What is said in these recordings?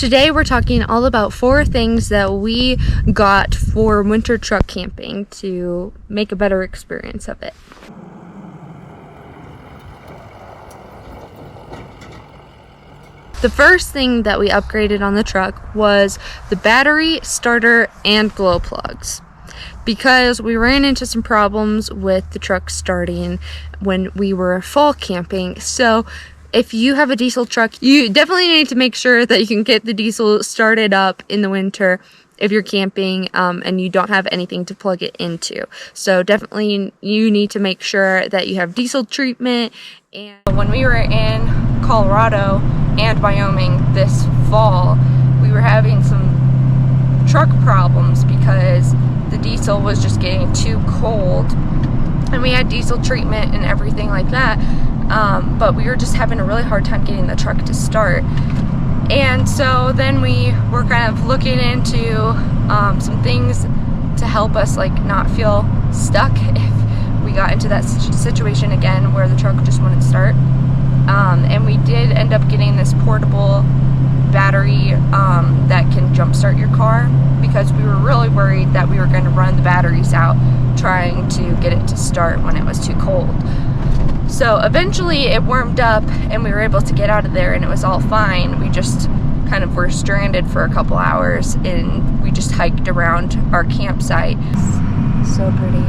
Today we're talking all about 4 things that we got for winter truck camping to make a better experience of it. The first thing that we upgraded on the truck was the battery, starter, and glow plugs, because we ran into some problems with the truck starting when we were fall camping. So if you have a diesel truck, you definitely need to make sure that you can get the diesel started up in the winter if you're camping and you don't have anything to plug it into. So definitely you need to make sure that you have diesel treatment. And when we were in Colorado and Wyoming this fall, we were having some truck problems because the diesel was just getting too cold, and we had diesel treatment and everything like that, but we were just having a really hard time getting the truck to start. And so then we were kind of looking into some things to help us like not feel stuck if we got into that situation again where the truck just wouldn't start. And we did end up getting this portable battery that can jumpstart your car, because we were really worried that we were going to run the batteries out trying to get it to start when it was too cold. So eventually it warmed up and we were able to get out of there and it was all fine. We just kind of were stranded for a couple hours and we just hiked around our campsite. So pretty.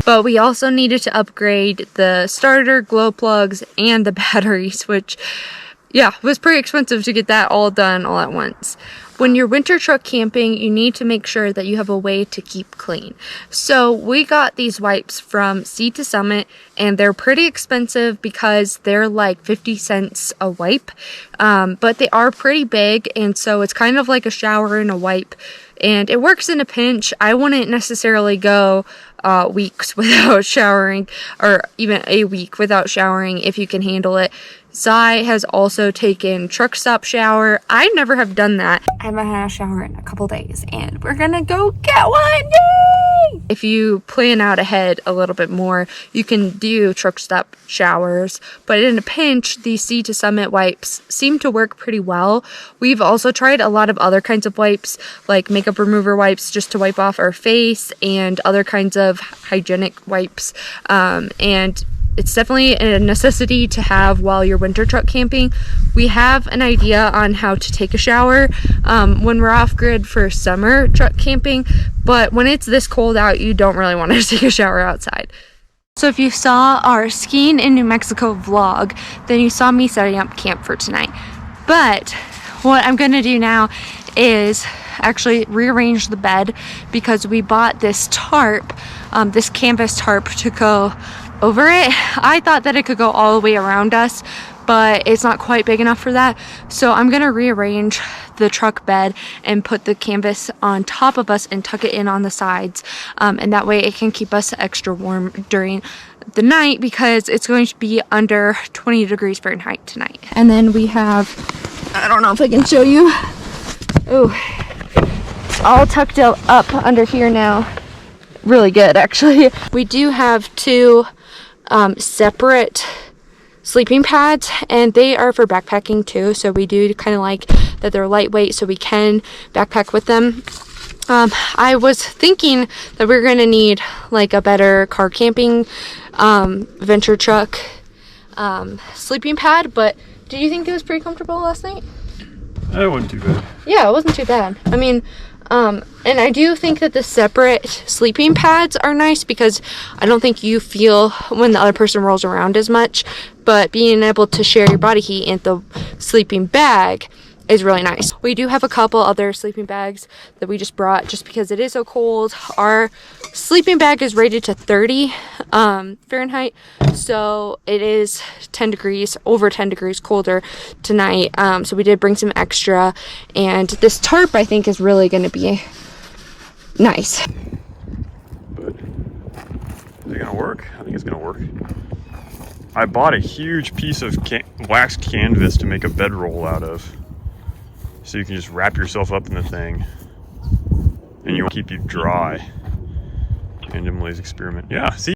But we also needed to upgrade the starter, glow plugs, and the batteries, which, yeah, was pretty expensive to get that all done all at once. When you're winter truck camping, you need to make sure that you have a way to keep clean. So we got these wipes from Sea to Summit, and they're pretty expensive because they're like 50 cents a wipe, but they are pretty big, and so it's kind of like a shower and a wipe, and it works in a pinch. I wouldn't necessarily go weeks without showering, or even a week without showering if you can handle it. Zai has also taken truck stop shower. I never have done that. I haven't had a shower in a couple days and we're gonna go get one. Yay! If you plan out ahead a little bit more, you can do truck stop showers, but in a pinch, these Sea to Summit wipes seem to work pretty well. We've also tried a lot of other kinds of wipes, like makeup remover wipes just to wipe off our face, and other kinds of hygienic wipes, and it's definitely a necessity to have while you're winter truck camping. We have an idea on how to take a shower when we're off grid for summer truck camping, but when it's this cold out, you don't really want to take a shower outside. So if you saw our skiing in New Mexico vlog, then you saw me setting up camp for tonight. But what I'm gonna do now is actually rearrange the bed, because we bought this tarp, this canvas tarp to go over it. I thought that it could go all the way around us, but it's not quite big enough for that. So I'm gonna rearrange the truck bed and put the canvas on top of us and tuck it in on the sides, and that way it can keep us extra warm during the night, because it's going to be under 20 degrees Fahrenheit tonight. And then we have, I don't know if I can show you, oh, it's all tucked up under here now. Really good, actually. We do have 2 separate sleeping pads, and they are for backpacking too, so we do kind of like that they're lightweight so we can backpack with them. I was thinking that we're gonna need like a better car camping venture truck sleeping pad, but did you think it was pretty comfortable last night? It wasn't too bad. Yeah, it wasn't too bad. I mean, and I do think that the separate sleeping pads are nice, because I don't think you feel when the other person rolls around as much, but being able to share your body heat in the sleeping bag is really nice. We do have a couple other sleeping bags that we just brought just because it is so cold. Our sleeping bag is rated to 30 Fahrenheit, so it is 10 degrees, over 10 degrees colder tonight, so we did bring some extra, and this tarp I think is really going to be nice. But is it going to work? I think it's going to work. I bought a huge piece of waxed canvas to make a bedroll out of, so you can just wrap yourself up in the thing and you will keep you dry. And Emily's experiment. Yeah, see?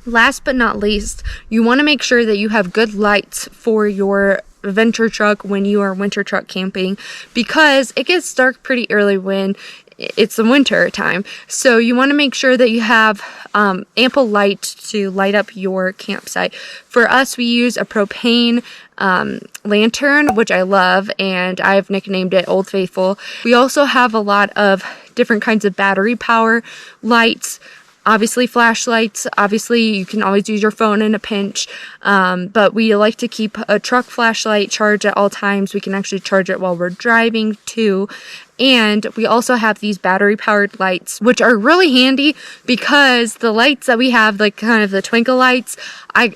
Last but not least, you want to make sure that you have good lights for your venture truck when you are winter truck camping, because it gets dark pretty early when it's the winter time. So you want to make sure that you have ample light to light up your campsite. For us, we use a propane lantern, which I love, and I've nicknamed it Old Faithful. We also have a lot of different kinds of battery power lights. Obviously flashlights, obviously you can always use your phone in a pinch, but we like to keep a truck flashlight charged at all times. We can actually charge it while we're driving too. And we also have these battery powered lights, which are really handy because the lights that we have, like kind of the twinkle lights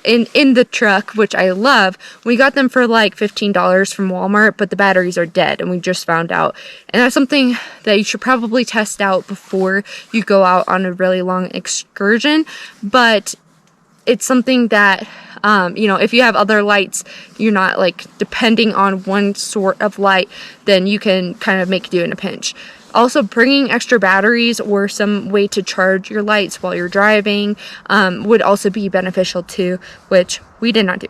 in the truck, which I love, we got them for like $15 from Walmart, but the batteries are dead, and we just found out. And that's something that you should probably test out before you go out on a really long excursion. But it's something that, if you have other lights, you're not like depending on one sort of light, then you can kind of make do in a pinch. Also, bringing extra batteries or some way to charge your lights while you're driving would also be beneficial too, which we did not do.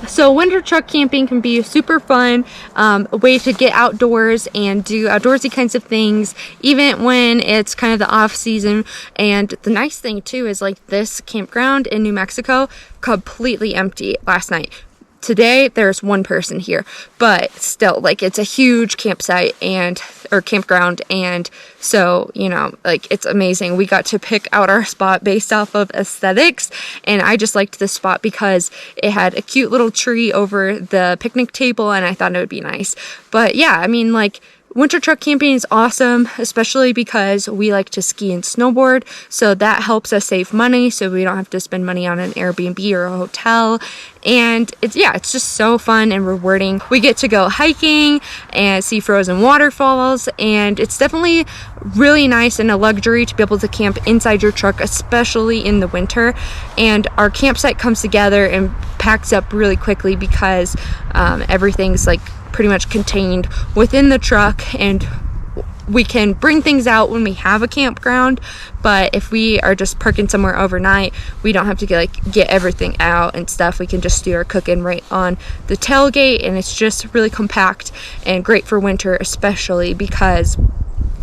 So winter truck camping can be super fun, a way to get outdoors and do outdoorsy kinds of things, even when it's kind of the off season. And the nice thing too is, like, this campground in New Mexico, completely empty last night. Today there's one person here, but still, like, it's a huge campsite or campground, and so, like, it's amazing. We got to pick out our spot based off of aesthetics, and I just liked this spot because it had a cute little tree over the picnic table, and I thought it would be nice. But yeah, I mean, like, winter truck camping is awesome, especially because we like to ski and snowboard, so that helps us save money, so we don't have to spend money on an Airbnb or a hotel. And it's just so fun and rewarding. We get to go hiking and see frozen waterfalls, and it's definitely really nice and a luxury to be able to camp inside your truck, especially in the winter. And our campsite comes together and packs up really quickly because everything's like pretty much contained within the truck, and we can bring things out when we have a campground, but if we are just parking somewhere overnight, we don't have to get everything out and stuff. We can just do our cooking right on the tailgate, and it's just really compact and great for winter, especially because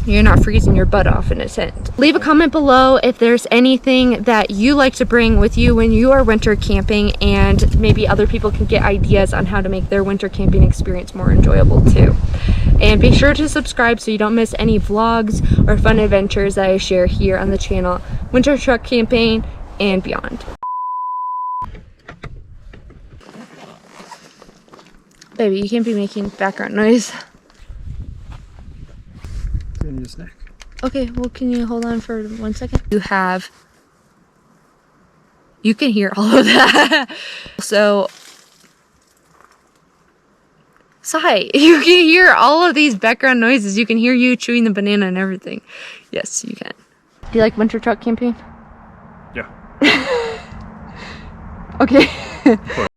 you're not freezing your butt off in a tent. Leave a comment below if there's anything that you like to bring with you when you are winter camping, and maybe other people can get ideas on how to make their winter camping experience more enjoyable too. And be sure to subscribe so you don't miss any vlogs or fun adventures that I share here on the channel, winter truck camping and beyond. Baby, you can't be making background noise. I need a snack. Okay, well, can you hold on for 1 second? You can hear all of that. So, Sai, you can hear all of these background noises. You can hear you chewing the banana and everything. Yes, you can. Do you like winter truck camping? Yeah. Okay.